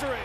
victory.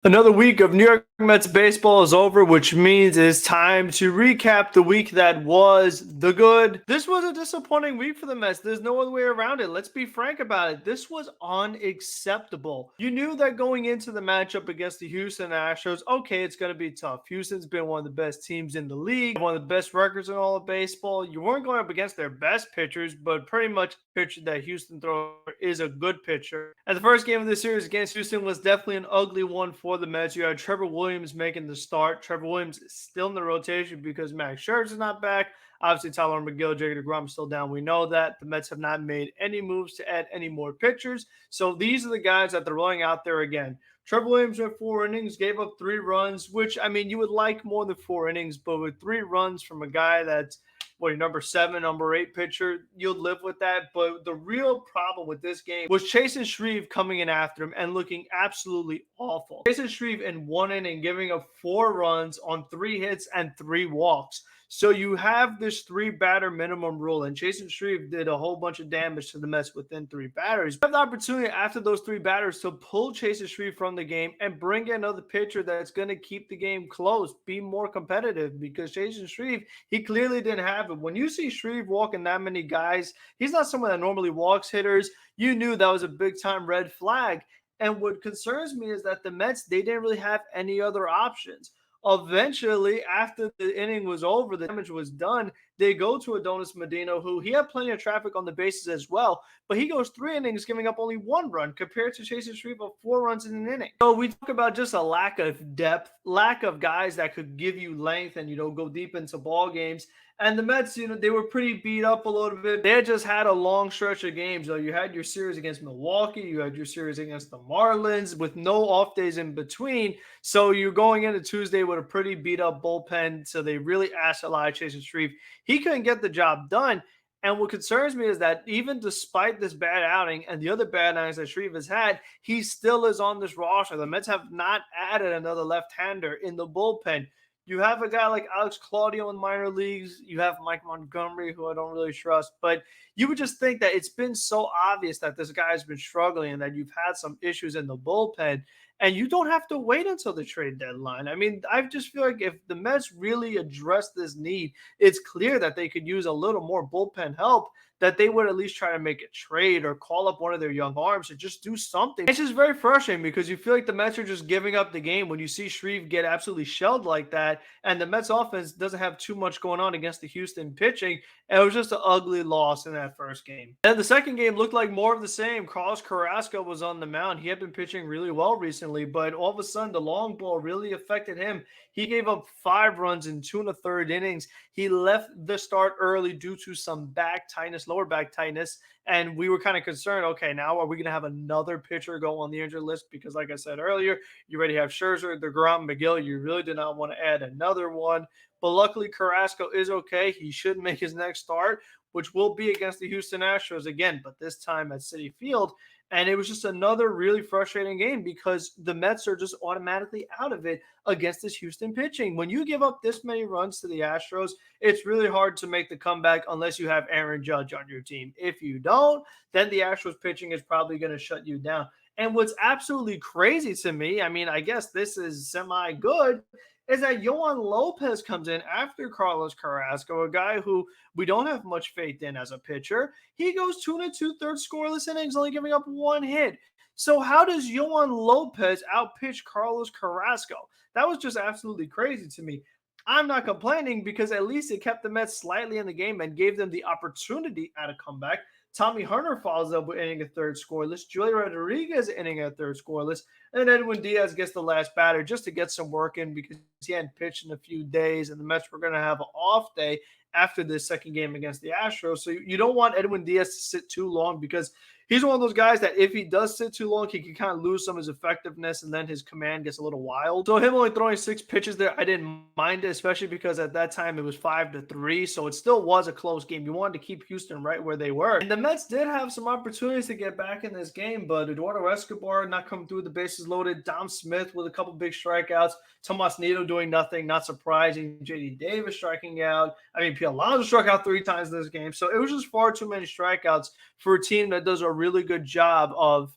Another week of New York Mets baseball is over, which means it's time to recap the week that was the good. This was a disappointing week for the Mets. There's no other way around it. Let's be frank about it. This was unacceptable. You knew that going into the matchup against the Houston Astros, okay, it's going to be tough. Houston's been one of the best teams in the league, one of the best records in all of baseball. You weren't going up against their best pitchers, but pretty much pitcher that Houston throws is a good pitcher. And the first game of the series against Houston was definitely an ugly one for the Mets. You had Trevor Williams making the start. Trevor Williams is still in the rotation because Max Scherzer's not back. Obviously, Tyler McGill, Jacob deGrom still down. We know that. The Mets have not made any moves to add any more pitchers. So these are the guys that they're rolling out there again. Trevor Williams went 4 innings, gave up 3 runs, which, I mean, you would like more than 4 innings, but with 3 runs from a guy that's your number 7, number 8 pitcher, you'll live with that. But the real problem with this game was Chasen Shreve coming in after him and looking absolutely awful. Chasen Shreve in 1 inning giving up 4 runs on 3 hits and 3 walks. So you have this 3-batter minimum rule, and Chasen Shreve did a whole bunch of damage to the Mets within 3 batters. You have the opportunity after those 3 batters to pull Chasen Shreve from the game and bring in another pitcher that's going to keep the game close, be more competitive, because Chasen Shreve, he clearly didn't have it. When you see Shreve walking that many guys, he's not someone that normally walks hitters. You knew that was a big-time red flag. And what concerns me is that the Mets, they didn't really have any other options. Eventually, after the inning was over, the damage was done, they go to Adonis Medina, who he had plenty of traffic on the bases as well, but he goes 3 innings, giving up only 1 run compared to Chasen Shreve of 4 runs in an inning. So we talk about just a lack of depth, lack of guys that could give you length and, go deep into ball games. And the Mets, they were pretty beat up a little bit. They had just had a long stretch of games. You had your series against Milwaukee. You had your series against the Marlins with no off days in between. So you're going into Tuesday with a pretty beat up bullpen. So they really asked a lot of Chasen Shreve. He couldn't get the job done. And what concerns me is that even despite this bad outing and the other bad outings that Shreve has had, he still is on this roster. The Mets have not added another left-hander in the bullpen. You have a guy like Alex Claudio in minor leagues. You have Mike Montgomery, who I don't really trust. But you would just think that it's been so obvious that this guy has been struggling and that you've had some issues in the bullpen. And you don't have to wait until the trade deadline. I mean, I just feel like if the Mets really address this need, it's clear that they could use a little more bullpen help, that they would at least try to make a trade or call up one of their young arms or just do something. It's just very frustrating because you feel like the Mets are just giving up the game when you see Shreve get absolutely shelled like that, and the Mets offense doesn't have too much going on against the Houston pitching. And it was just an ugly loss in that first game. And the second game looked like more of the same. Carlos Carrasco was on the mound. He had been pitching really well recently, but all of a sudden the long ball really affected him. He gave up 5 runs in 2 1/3 innings. He left the start early due to some back tightness, lower back tightness. And we were kind of concerned, okay, now are we going to have another pitcher go on the injured list? Because like I said earlier, you already have Scherzer, deGrom, McGill. You really did not want to add another one. But luckily, Carrasco is okay. He should make his next start, which will be against the Houston Astros again, but this time at Citi Field. And it was just another really frustrating game because the Mets are just automatically out of it against this Houston pitching. When you give up this many runs to the Astros, it's really hard to make the comeback unless you have Aaron Judge on your team. If you don't, then the Astros pitching is probably going to shut you down. And what's absolutely crazy to me, I mean, I guess this is semi-good, is that Yohan Lopez comes in after Carlos Carrasco, a guy who we don't have much faith in as a pitcher. He goes 2 2/3 scoreless innings, only giving up 1 hit. So how does Yohan Lopez outpitch Carlos Carrasco? That was just absolutely crazy to me. I'm not complaining because at least it kept the Mets slightly in the game and gave them the opportunity at a comeback. Tommy Hunter follows up with inning a 3rd scoreless. Julie Rodriguez inning a 3rd scoreless. And then Edwin Diaz gets the last batter just to get some work in because he hadn't pitched in a few days. And the Mets were going to have an off day after this second game against the Astros. So you don't want Edwin Diaz to sit too long because he's one of those guys that if he does sit too long, he can kind of lose some of his effectiveness and then his command gets a little wild. So him only throwing 6 pitches there, I didn't mind it, especially because at that time it was 5-3. So it still was a close game. You wanted to keep Houston right where they were. And the Mets did have some opportunities to get back in this game, but Eduardo Escobar not coming through, the bases loaded. Dom Smith with a couple big strikeouts. Tomas Nido doing nothing, not surprising. J.D. Davis striking out. I mean, P. Alonso struck out 3 times in this game. So it was just far too many strikeouts for a team that does a really good job of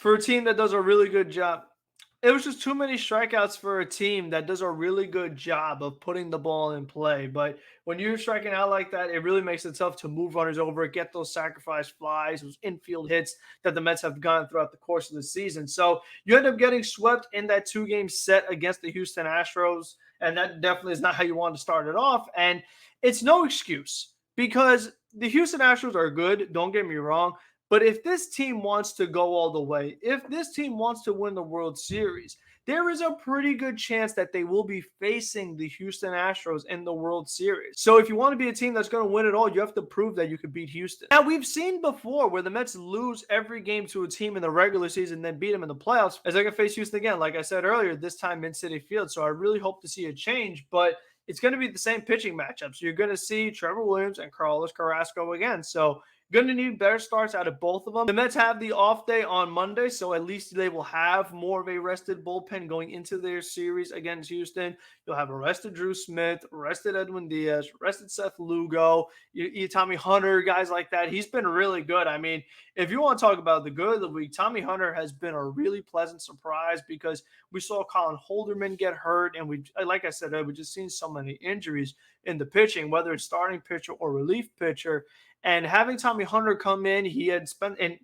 for a team that does a really good job. It was just too many strikeouts for a team that does a really good job of putting the ball in play. But when you're striking out like that, it really makes it tough to move runners over, get those sacrifice flies, those infield hits that the Mets have gotten throughout the course of the season. So you end up getting swept in that 2-game set against the Houston Astros. And that definitely is not how you want to start it off. And it's no excuse because the Houston Astros are good. Don't get me wrong. But if this team wants to go all the way, if this team wants to win the World Series, there is a pretty good chance that they will be facing the Houston Astros in the World Series. So if you want to be a team that's going to win it all, you have to prove that you can beat Houston. Now, we've seen before where the Mets lose every game to a team in the regular season, then beat them in the playoffs, as they can face Houston again. Like I said earlier, this time in Citi Field. So I really hope to see a change, but it's going to be the same pitching matchups. You're going to see Trevor Williams and Carlos Carrasco again. So going to need better starts out of both of them. The Mets have the off day on Monday, so at least they will have more of a rested bullpen going into their series against Houston. You'll have a rested Drew Smith, rested Edwin Diaz, rested Seth Lugo, Tommy Hunter, guys like that. He's been really good. I mean, if you want to talk about the good of the week, Tommy Hunter has been a really pleasant surprise because we saw Colin Holderman get hurt, and we, like I said, we've just seen so many injuries in the pitching, whether it's starting pitcher or relief pitcher. And having Tommy Hunter come in, he had spent and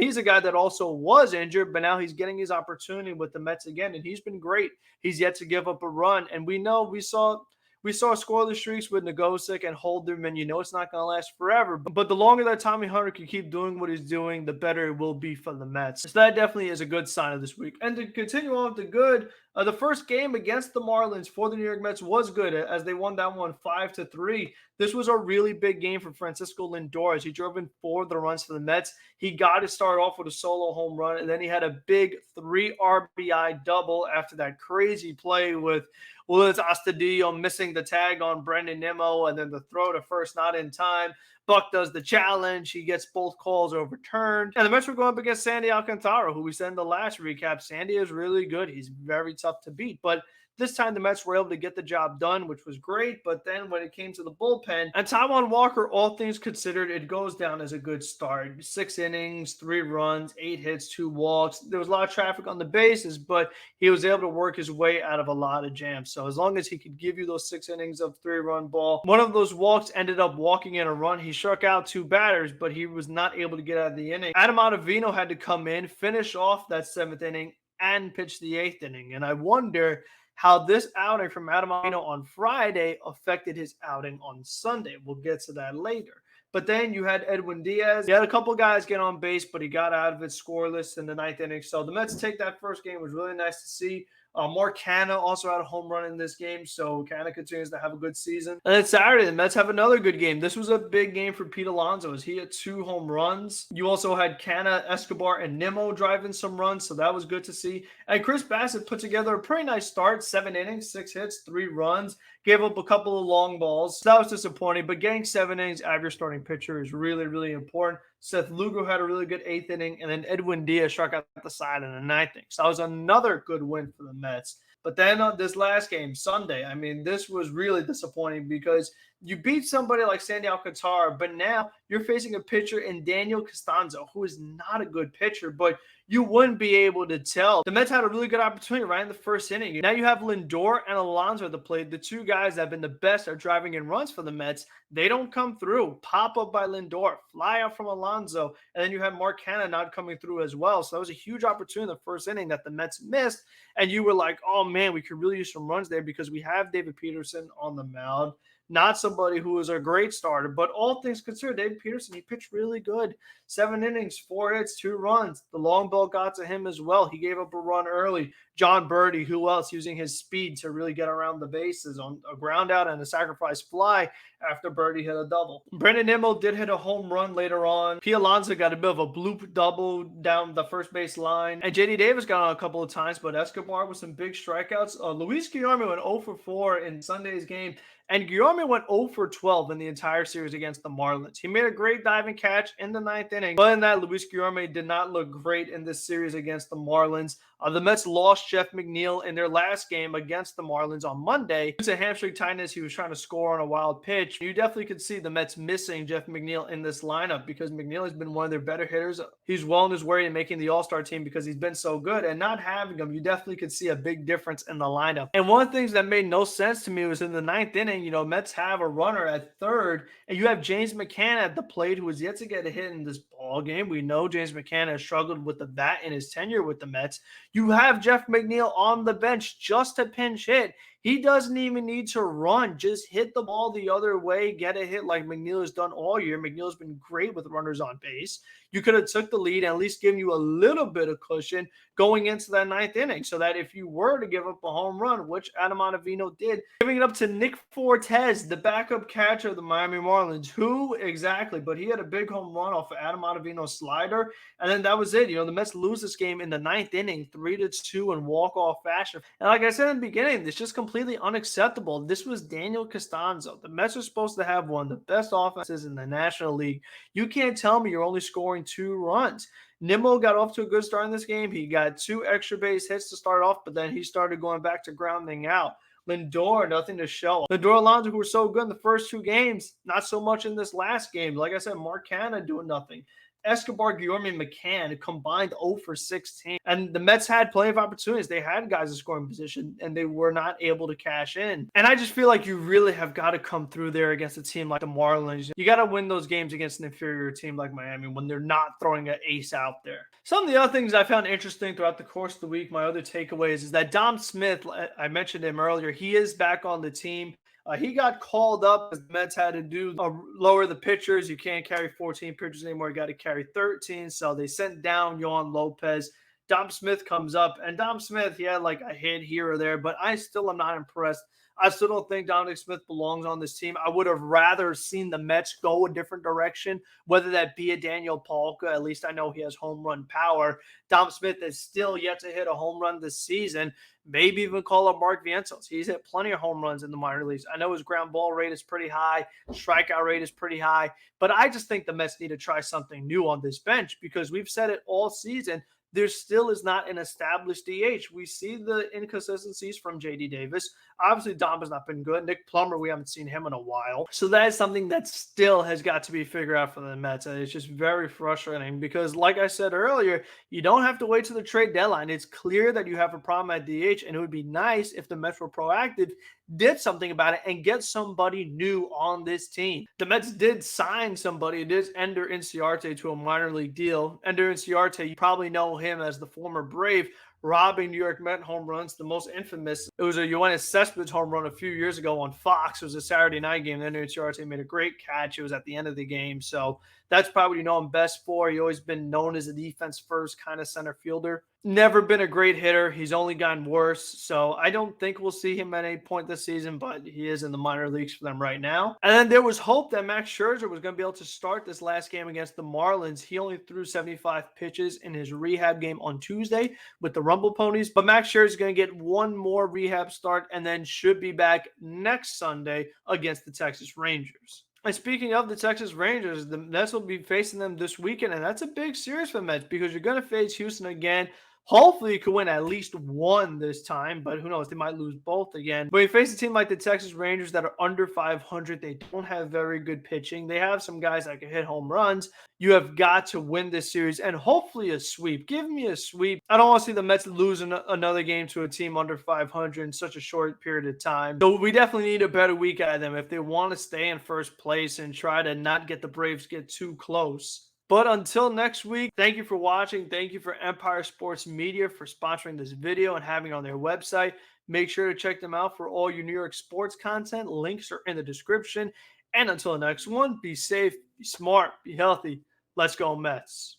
he's a guy that also was injured, but now he's getting his opportunity with the Mets again, and he's been great. He's yet to give up a run, and we saw scoreless streaks with Nogosek and Holderman. You know it's not going to last forever, but the longer that Tommy Hunter can keep doing what he's doing, the better it will be for the Mets. So that definitely is a good sign of this week. And to continue on with the good, the first game against the Marlins for the New York Mets was good as they won that one 5-3. This was a really big game for Francisco Lindor as he drove in 4 of the runs for the Mets. He got to start off with a solo home run, and then he had a big 3 RBI double after that crazy play with Luis Astudillo missing the tag on Brendan Nimmo, and then the throw to first not in time. Buck does the challenge. He gets both calls overturned. And the Mets were going up against Sandy Alcantara, who we said in the last recap. Sandy is really good. He's very tough to beat. But this time, the Mets were able to get the job done, which was great. But then when it came to the bullpen, and Taijuan Walker, all things considered, it goes down as a good start. 6 innings, 3 runs, 8 hits, 2 walks. There was a lot of traffic on the bases, but he was able to work his way out of a lot of jams. So as long as he could give you those 6 innings of 3-run ball, one of those walks ended up walking in a run. He struck out 2 batters, but he was not able to get out of the inning. Adam Ottavino had to come in, finish off that 7th inning, and pitch the 8th inning. And I wonder how this outing from Adam Ottavino on Friday affected his outing on Sunday. We'll get to that later. But then you had Edwin Diaz. He had a couple guys get on base, but he got out of it scoreless in the 9th inning. So the Mets take that first game. It was really nice to see. Mark Canha also had a home run in this game, so Canha continues to have a good season. And then Saturday, the Mets have another good game. This was a big game for Pete Alonso as he had 2 home runs. You also had Canha, Escobar, and Nimmo driving some runs, so that was good to see. And Chris Bassett put together a pretty nice start, 7 innings, 6 hits, 3 runs. Gave up a couple of long balls. So that was disappointing, but getting 7 innings out of your starting pitcher is really, really important. Seth Lugo had a really good 8th inning, and then Edwin Diaz struck out the side in the 9th inning. So that was another good win for the Mets. But then on this last game, Sunday, I mean, this was really disappointing because you beat somebody like Sandy Alcantara, but now you're facing a pitcher in Daniel Costanzo, who is not a good pitcher, but you wouldn't be able to tell. The Mets had a really good opportunity right in the first inning. Now you have Lindor and Alonso at the plate, the 2 guys that have been the best at driving in runs for the Mets. They don't come through. Pop up by Lindor, fly out from Alonso, and then you have Mark Canha not coming through as well. So that was a huge opportunity in the first inning that the Mets missed, and you were like, oh man, we could really use some runs there because we have David Peterson on the mound. Not somebody who is a great starter, but all things considered, David Peterson, he pitched really good. 7 innings, 4 hits, 2 runs. The long ball got to him as well. He gave up a run early. John Birdie, who else, using his speed to really get around the bases on a ground out and a sacrifice fly after Birdie hit a double. Brendan Nimmo did hit a home run later on. P. Alonso got a bit of a bloop double down the first base line. And J.D. Davis got on a couple of times, but Escobar with some big strikeouts. Luis Guillermo went 0 for 4 in Sunday's game. And Guillermo went 0 for 12 in the entire series against the Marlins. He made a great diving catch in the 9th inning. But in that, Luis Guillermo did not look great in this series against the Marlins. The Mets lost Jeff McNeal in their last game against the Marlins on Monday. Due to hamstring tightness, he was trying to score on a wild pitch. DH. You definitely could see the Mets missing Jeff McNeal in this lineup because McNeal has been one of their better hitters. He's well on his way to making the All-Star team because he's been so good, and not having him, you definitely could see a big difference in the lineup. And one of the things that made no sense to me was in the ninth inning, Mets have a runner at third, and you have James McCann at the plate who has yet to get a hit in this ball game. We know James McCann has struggled with the bat in his tenure with the Mets. You have Jeff McNeal on the bench just to pinch hit. He doesn't even need to run. Just hit the ball the other way, get a hit like McNeal has done all year. McNeal's been great with runners on base. You could have took the lead and at least given you a little bit of cushion going into that ninth inning so that if you were to give up a home run, which Adam Ottavino did, giving it up to Nick Fortes, the backup catcher of the Miami Marlins. Who exactly? But he had a big home run off of Adam Ottavino's slider, and then that was it. The Mets lose this game in the ninth inning, 3-2 in walk-off fashion. And like I said in the beginning, it's just completely unacceptable. This was Daniel Costanzo. The Mets are supposed to have one of the best offenses in the National League. You can't tell me you're only scoring 2 runs. Nimmo got off to a good start in this game. He got 2 extra base hits to start off, but then he started going back to grounding out. Lindor, nothing to show. Lindor, Alonso, who were so good in the first 2 games, not so much in this last game. Like I said, Mark Canha doing nothing. Escobar, Guillermo, and McCann combined 0 for 16. And the Mets had plenty of opportunities. They had guys in scoring position, and they were not able to cash in. And I just feel like you really have got to come through there against a team like the Marlins. You got to win those games against an inferior team like Miami when they're not throwing an ace out there. Some of the other things I found interesting throughout the course of the week, my other takeaways, is that Dom Smith, I mentioned him earlier, he is back on the team. He got called up because the Mets had to lower the pitchers. You can't carry 14 pitchers anymore. You got to carry 13. So they sent down Yohan Lopez. Dom Smith comes up. And Dom Smith, he had like a hit here or there, but I still am not impressed. I still don't think Dominic Smith belongs on this team. I would have rather seen the Mets go a different direction, whether that be a Daniel Palka. At least I know he has home run power. Dom Smith is still yet to hit a home run this season. Maybe even call up Mark Vientos. He's hit plenty of home runs in the minor leagues. I know his ground ball rate is pretty high. Strikeout rate is pretty high. But I just think the Mets need to try something new on this bench because we've said it all season. There still is not an established DH. We see the inconsistencies from J.D. Davis. Obviously, Dom has not been good. Nick Plummer, we haven't seen him in a while. So that is something that still has got to be figured out for the Mets. And it's just very frustrating because, like I said earlier, you don't have to wait to the trade deadline. It's clear that you have a problem at DH, and it would be nice if the Mets were proactive, did something about it, and get somebody new on this team. The Mets did sign somebody. It is Ender Inciarte to a minor league deal. Ender Inciarte, you probably know him as the former Brave, robbing New York Met home runs. The most infamous, it was a Yoenis Cespedes home run a few years ago on Fox. It was a Saturday night game. Then Inciarte made a great catch. It was at the end of the game. So that's probably what you know him best for. He's always been known as a defense first kind of center fielder. Never been a great hitter. He's only gotten worse. So I don't think we'll see him at any point this season, but he is in the minor leagues for them right now. And then there was hope that Max Scherzer was going to be able to start this last game against the Marlins. He only threw 75 pitches in his rehab game on Tuesday with the Rumble Ponies. But Max Scherzer is going to get one more rehab start and then should be back next Sunday against the Texas Rangers. And speaking of the Texas Rangers, the Mets will be facing them this weekend, and that's a big series for the Mets because you're going to face Houston again. Hopefully, you can win at least one this time, but who knows? They might lose both again. But you face a team like the Texas Rangers that are under 500. They don't have very good pitching. They have some guys that can hit home runs. You have got to win this series and hopefully a sweep. Give me a sweep. I don't want to see the Mets lose another game to a team under 500 in such a short period of time. So we definitely need a better week out of them if they want to stay in first place and try to not get the Braves get too close. But until next week, thank you for watching. Thank you for Empire Sports Media for sponsoring this video and having it on their website. Make sure to check them out for all your New York sports content. Links are in the description. And until the next one, be safe, be smart, be healthy. Let's go Mets.